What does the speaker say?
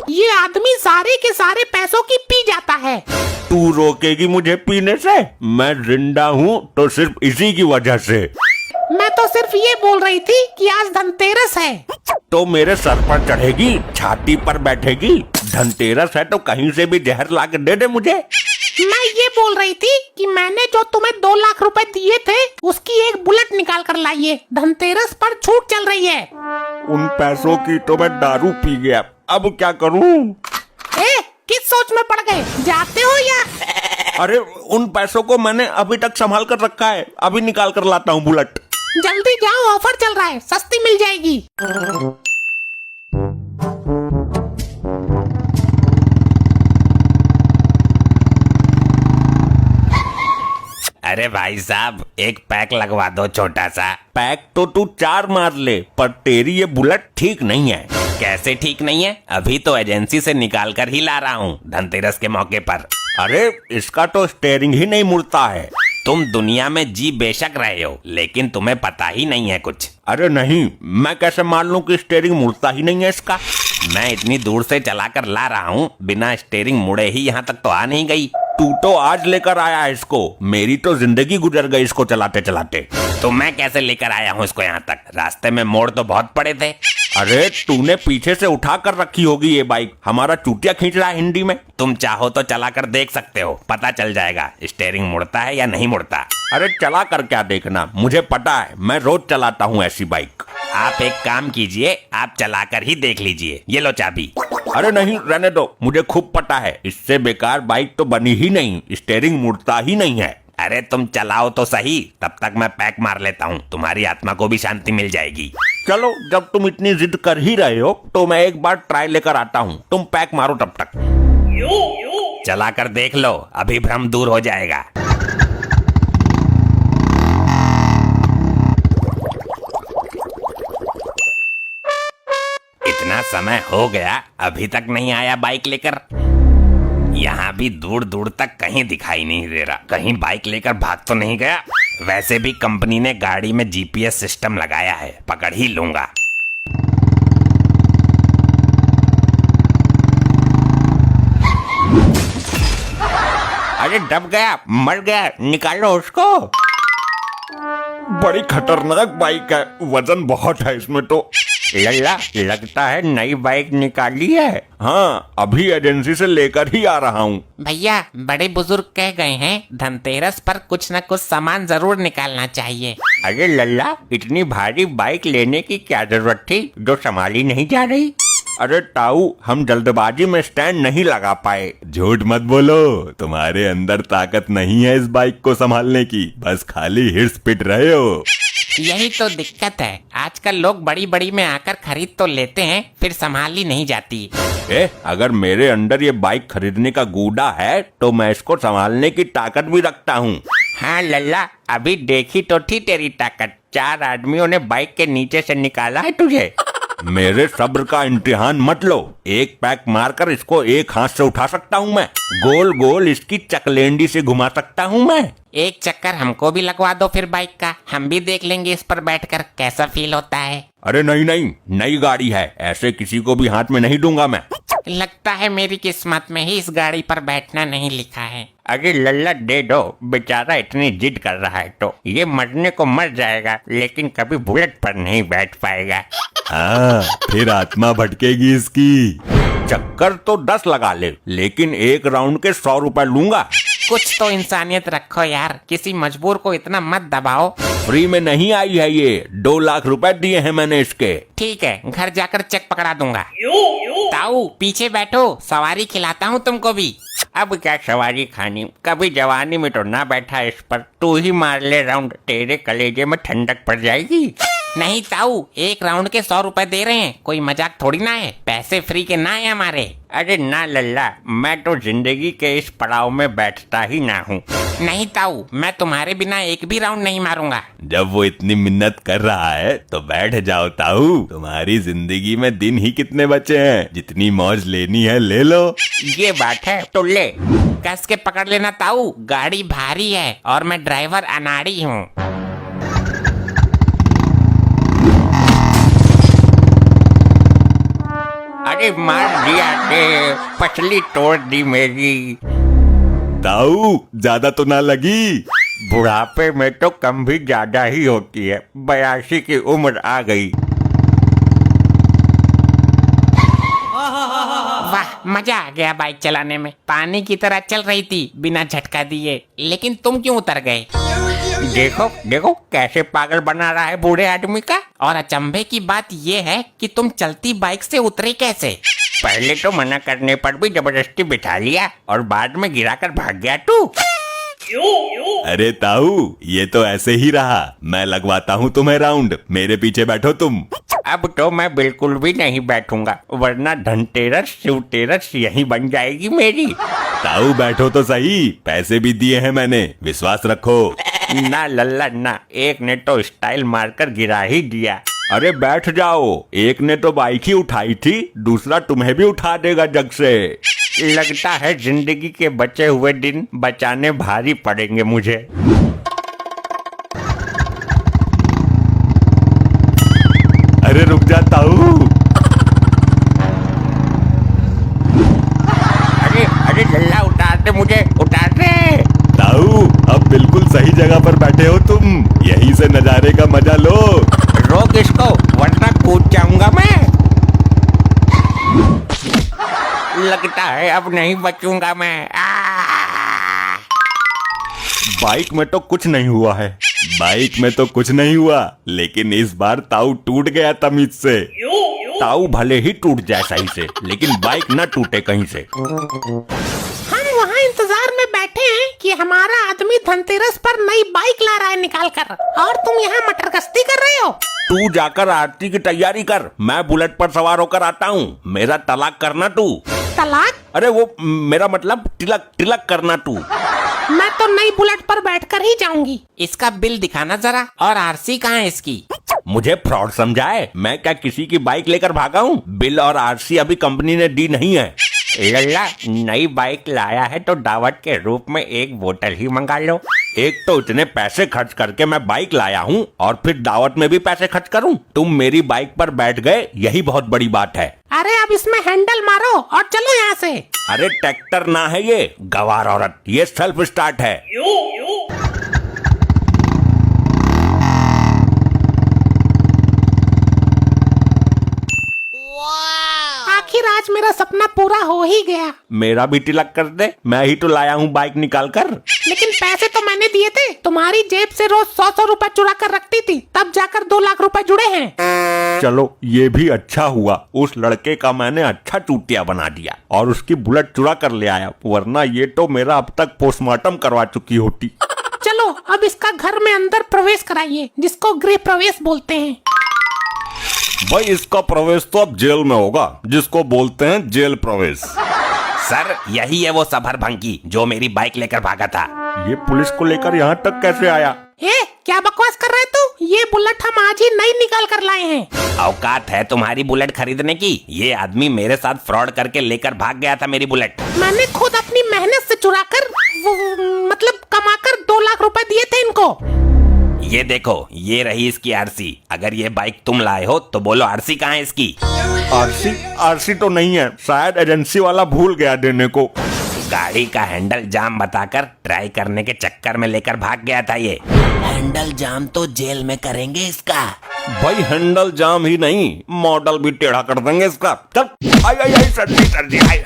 ये आदमी सारे के सारे पैसों की पी जाता है। तू रोकेगी मुझे पीने से? मैं जिंदा हूँ तो सिर्फ इसी की वजह से। मैं तो सिर्फ ये बोल रही थी कि आज धनतेरस है। तो मेरे सर पर चढ़ेगी, छाती पर बैठेगी। धनतेरस है तो कहीं से भी जहर ला के दे दे मुझे। मैं ये बोल रही थी कि मैंने जो तुम्हें 2 लाख रुपए दिए थे उसकी एक बुलेट निकाल कर लाइए, धनतेरस पर छूट चल रही है। उन पैसों की तो मैं दारू पी गया, अब क्या करूं? किस सोच में पड़ गए, जाते हो या? अरे उन पैसों को मैंने अभी तक संभाल कर रखा है, अभी निकाल कर लाता हूँ बुलेट। जल्दी जाओ, ऑफर चल रहा है, सस्ती मिल जाएगी। अरे भाई साहब, एक पैक लगवा दो छोटा सा। पैक तो तू 4 मार ले, पर तेरी ये बुलेट ठीक नहीं है। कैसे ठीक नहीं है? अभी तो एजेंसी से निकाल कर ही ला रहा हूँ धनतेरस के मौके पर। अरे इसका तो स्टेयरिंग ही नहीं मुड़ता है। तुम दुनिया में जी बेशक रहे हो, लेकिन तुम्हें पता ही नहीं है कुछ। अरे नहीं, मैं कैसे मान लूं कि स्टेयरिंग मुड़ता ही नहीं है इसका? मैं इतनी दूर से चलाकर ला रहा हूँ, बिना स्टेयरिंग मुड़े ही यहाँ तक तो आ नहीं गई। तू तो आज लेकर आया है इसको, मेरी तो जिंदगी गुजर गई इसको चलाते चलाते। तो मैं कैसे लेकर आया हूँ इसको यहाँ तक? रास्ते में मोड़ तो बहुत पड़े थे। अरे तूने पीछे से उठा कर रखी होगी ये बाइक, हमारा चूतिया खींच रहा है हिंदी में। तुम चाहो तो चला कर देख सकते हो, पता चल जाएगा स्टेयरिंग मुड़ता है या नहीं मुड़ता। अरे चला कर क्या देखना, मुझे पता है, मैं रोज चलाता हूँ ऐसी बाइक। आप एक काम कीजिए, आप चलाकर ही देख लीजिए, ये लो चाबी। अरे नहीं, रहने दो, मुझे खूब पता है, इससे बेकार बाइक तो बनी ही नहीं, स्टेयरिंग मुड़ता ही नहीं है। अरे तुम चलाओ तो सही, तब तक मैं पैक मार लेता हूँ, तुम्हारी आत्मा को भी शांति मिल जाएगी। चलो, जब तुम इतनी जिद कर ही रहे हो तो मैं एक बार ट्राई लेकर आता हूँ, तुम पैक मारो तब तक। चला कर देख लो, अभी भ्रम दूर हो जाएगा। इतना समय हो गया, अभी तक नहीं आया बाइक लेकर। यहाँ भी दूर दूर तक कहीं दिखाई नहीं दे रहा, कहीं बाइक लेकर भाग तो नहीं गया। वैसे भी कंपनी ने गाड़ी में जीपीएस सिस्टम लगाया है, पकड़ ही लूंगा। अरे दब गया, मर गया, निकालो उसको। बड़ी खतरनाक बाइक है, वजन बहुत है इसमें तो। लल्ला, लगता है नई बाइक निकाली है। हाँ, अभी एजेंसी से लेकर ही आ रहा हूँ। भैया, बड़े बुजुर्ग कह गए हैं धनतेरस पर कुछ न कुछ सामान जरूर निकालना चाहिए। अरे लल्ला, इतनी भारी बाइक लेने की क्या जरूरत थी जो संभाली नहीं जा रही? अरे ताऊ, हम जल्दबाजी में स्टैंड नहीं लगा पाए। झूठ मत बोलो, तुम्हारे अंदर ताकत नहीं है इस बाइक को संभालने की, बस खाली हिर्स पिट रहे हो। यही तो दिक्कत है, आजकल लोग बड़ी बड़ी में आकर खरीद तो लेते हैं, फिर संभाली नहीं जाती। अगर मेरे अंदर ये बाइक खरीदने का गूदा है तो मैं इसको संभालने की ताकत भी रखता हूँ। हाँ लल्ला, अभी देखी तो थी तेरी ताकत, 4 आदमियों ने बाइक के नीचे से निकाला है तुझे। मेरे सब्र का इम्तिहान मत लो, एक पैक मारकर इसको एक हाथ से उठा सकता हूँ मैं, गोल गोल इसकी चकलेंडी से घुमा सकता हूँ मैं। एक चक्कर हमको भी लगवा दो फिर बाइक का, हम भी देख लेंगे इस पर बैठकर कैसा फील होता है। अरे नहीं नहीं, नई गाड़ी है, ऐसे किसी को भी हाथ में नहीं दूंगा मैं। लगता है मेरी किस्मत में ही इस गाड़ी पर बैठना नहीं लिखा है। अरे लल्ला दे दो, बेचारा इतनी जिद कर रहा है तो ये मरने को मर जाएगा, लेकिन कभी बुलेट पर नहीं बैठ पाएगा। हाँ, फिर आत्मा भटकेगी इसकी। चक्कर तो 10 लगा ले, लेकिन एक राउंड के 100 रुपए लूंगा। कुछ तो इंसानियत रखो यार, किसी मजबूर को इतना मत दबाओ। फ्री में नहीं आई है ये, 2 लाख रुपए दिए हैं मैंने इसके। ठीक है, घर जाकर चेक पकड़ा दूंगा। ताऊ, पीछे बैठो, सवारी खिलाता हूँ तुमको भी। अब क्या सवारी खानी, कभी जवानी में तो ना बैठा इस पर, तू ही मार ले राउंड, तेरे कलेजे में ठंडक पड़ जाएगी। नहीं ताऊ, एक राउंड के 100 रुपए दे रहे हैं, कोई मजाक थोड़ी ना है, पैसे फ्री के ना है हमारे। अरे ना लल्ला, मैं तो जिंदगी के इस पड़ाव में बैठता ही ना हूँ। नहीं ताऊ, मैं तुम्हारे बिना एक भी राउंड नहीं मारूंगा। जब वो इतनी मिन्नत कर रहा है तो बैठ जाओ ताऊ, तुम्हारी जिंदगी में दिन ही कितने बचे हैं, जितनी मौज लेनी है ले लो। ये बात है तो ले, कस के पकड़ लेना ताऊ, गाड़ी भारी है और मैं ड्राइवर अनाड़ी हूँ। अरे मार दिया ने, पसली तोड़ दी मेरी। ताऊ ज्यादा तो ना लगी? बुढ़ापे में तो कम भी ज्यादा ही होती है, 82 की उम्र आ गई। वाह, मजा आ गया बाइक चलाने में। पानी की तरह चल रही थी बिना झटका दिए। लेकिन तुम क्यों उतर गए? देखो देखो कैसे पागल बना रहा है बूढ़े आदमी का। और अचंभे की बात ये है कि तुम चलती बाइक से उतरे कैसे? पहले तो मना करने पर भी जबरदस्ती बिठा लिया और बाद में गिराकर भाग गया तू। अरे ताऊ ये तो ऐसे ही रहा। मैं लगवाता हूँ तुम्हें राउंड, मेरे पीछे बैठो तुम। अब तो मैं बिल्कुल भी नहीं बैठूंगा, वरना धनतेरस शिवतेरस यही बन जाएगी मेरी। ताऊ बैठो तो सही, पैसे भी दिए हैं मैंने, विश्वास रखो। ना लल्ला ना, एक ने तो स्टाइल मारकर गिरा ही दिया। अरे बैठ जाओ, एक ने तो बाइक ही उठाई थी, दूसरा तुम्हें भी उठा देगा जग से। लगता है जिंदगी के बचे हुए दिन बचाने भारी पड़ेंगे मुझे। अरे रुक जा ताऊ। अरे अरे लल्ला उतार दे मुझे, उतार दे। ताऊ अब बिल्कुल सही जगह पर बैठे हो तुम, यहीं से नजारे का मजा लो। रोक इसको वरना कूद जाऊंगा मैं। लगता है अब नहीं बचूंगा मैं। बाइक में तो कुछ नहीं हुआ है, बाइक में तो कुछ नहीं हुआ, लेकिन इस बार ताऊ टूट गया तमीज से। ताऊ भले ही टूट जाए सही से, लेकिन बाइक न टूटे कहीं से। हम वहाँ इंतजार में बैठे हैं कि हमारा आदमी धनतेरस पर नई बाइक ला रहा है निकाल कर, और तुम यहाँ मटर गश्ती कर रहे हो। तू जाकर आरती की तैयारी कर, मैं बुलेट पर सवार होकर आता हूँ। मेरा तलाक करना तू। तलाक? अरे वो मेरा मतलब तिलक तिलक करना तू। मैं तो नई बुलेट पर बैठकर ही जाऊंगी। इसका बिल दिखाना जरा, और आरसी कहाँ है इसकी? मुझे फ्रॉड समझाए? मैं क्या किसी की बाइक लेकर भागा हूँ? बिल और आरसी अभी कंपनी ने दी नहीं है। लल्ला नई बाइक लाया है तो दावत के रूप में एक बोतल ही मंगा लो। एक तो इतने पैसे खर्च करके मैं बाइक लाया हूँ और फिर दावत में भी पैसे खर्च करूँ। तुम मेरी बाइक पर बैठ गए, यही बहुत बड़ी बात है। अरे अब इसमें हैंडल मारो और चलो यहाँ से। अरे ट्रैक्टर ना है ये, गवार औरत, ये सेल्फ स्टार्ट है। आखिर आज मेरा सपना पूरा हो ही गया। मेरा भी तिलक कर दे, मैं ही तो लाया हूँ बाइक निकाल कर। लेकिन पैसे तो मैंने दिए थे। तुम्हारी जेब से रोज 100 रुपए चुरा कर रखती थी, तब जाकर 2 लाख रुपए जुड़े हैं। चलो ये भी अच्छा हुआ, उस लड़के का मैंने अच्छा चूतिया बना दिया और उसकी बुलेट चुरा कर ले आया, वरना ये तो मेरा अब तक पोस्टमार्टम करवा चुकी होती। चलो अब इसका घर में अंदर प्रवेश कराइए, जिसको गृह प्रवेश बोलते हैं। भाई इसका प्रवेश तो अब जेल में होगा, जिसको बोलते हैं जेल प्रवेश। सर यही है वो सफर भंकी जो मेरी बाइक लेकर भागा था। ये पुलिस को लेकर यहाँ तक कैसे आया? क्या बकवास कर रहे तू? ये बुलेट हम आज ही नई निकाल कर लाए हैं। औकात है तुम्हारी बुलेट खरीदने की? ये आदमी मेरे साथ फ्रॉड करके लेकर भाग गया था मेरी बुलेट। मैंने खुद अपनी मेहनत से चुरा कर मतलब कमाकर 2 लाख रुपए दिए थे इनको। ये देखो, ये रही इसकी आरसी। अगर ये बाइक तुम लाए हो तो बोलो आरसी कहाँ है इसकी? आरसी तो नहीं है, शायद एजेंसी वाला भूल गया देने को। गाड़ी का हैंडल जाम बताकर ट्राई करने के चक्कर में लेकर भाग गया था ये। हैंडल जाम तो जेल में करेंगे इसका। भाई हैंडल जाम ही नहीं, मॉडल भी टेढ़ा कर देंगे इसका। चल आई सर्दी सर्दी आई।